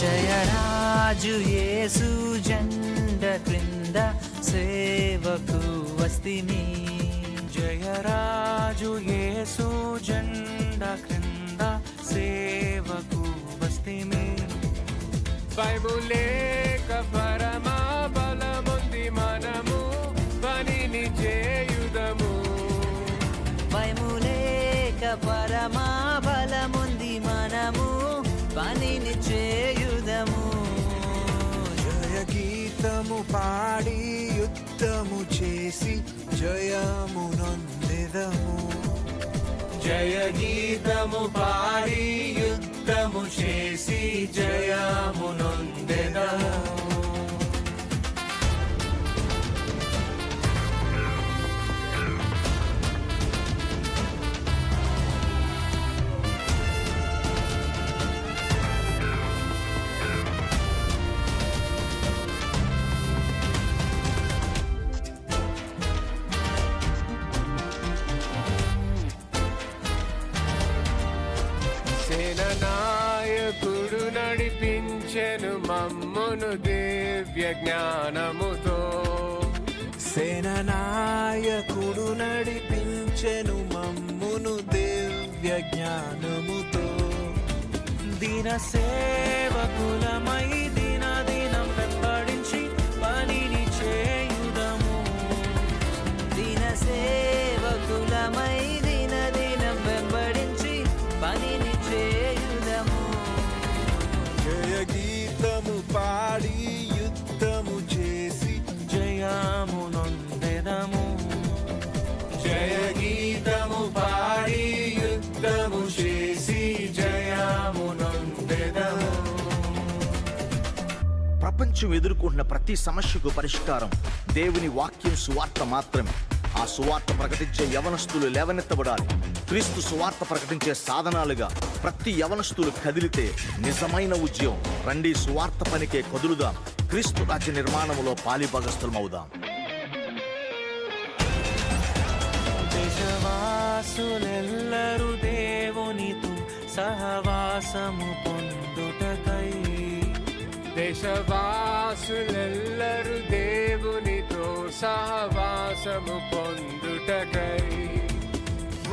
జయరాజు యేసు జెండ క్రింద సేవకు వస్తిమి. జయరాజు యేసు జెండ క్రింద సేవకు వస్తిమి. బైబులేక పరమా బలముంది మనము పనిని చేయుదము. బైబులేక పరమా బలముంది మనము పనిని చేయుదము. జయ గీతము పాడి యుద్ధము చేసి జయము నొందెదము. జయ గీతము పాడి యుద్ధము చేసి జయము నొందెదము. సేననాయకుడు నడిపించెను మమ్మును దివ్య జ్ఞానముతో. సేననాయకుడు నడిపించెను మమ్మును దివ్య జ్ఞానముతో. దిన సేవకులమై దినదినం వెంబడించి పనిని చేయుదము. దిన సేవకులమై దినదినం వెంబడించి పనిని చేయుదము. జయ గీతము పాడి యుద్ధము చేసి జయము నొందెదము. జయ గీతము పాడి యుద్ధము చేసి జయము నొందెదము. ప్రపంచం ఎదుర్కొంటున్న ప్రతి సమస్యకు పరిష్కారం దేవుని వాక్యం సువార్త మాత్రమే. ఆ సువార్త ప్రకటించే యవనస్తులు లేవనెత్తబడాలి. క్రీస్తు సువార్త ప్రకటించే సాధనాలుగా ప్రతి యవనస్తులు కదిలితే నిజమైన ఉద్యమం. రండి సువార్త పనికే కదులుదాం. క్రీస్తు రాజ్య నిర్మాణంలో పాలిభాగస్థులమవుదాం. దేశవాసులెల్లరూ దేవునితో సహవాసము పొందుటకై. దేశవాసులెల్లరూ దేవునితో సహవాసము పొందుటకై.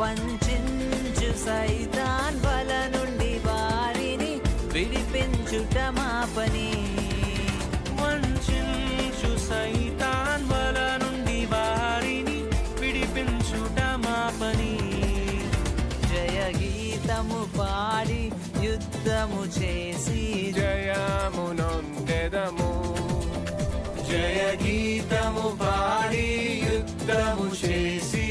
వంచించు సైతాన్ బల నుండి వారిని విడిపించుట మా పని. వంచించు సైతాన్ బల నుండి వారిని విడిపించుట మా పని. జయ గీతము పాడి యుద్ధము చేసి జయము నొందెదము. జయ గీతము పాడి యుద్ధము చేసి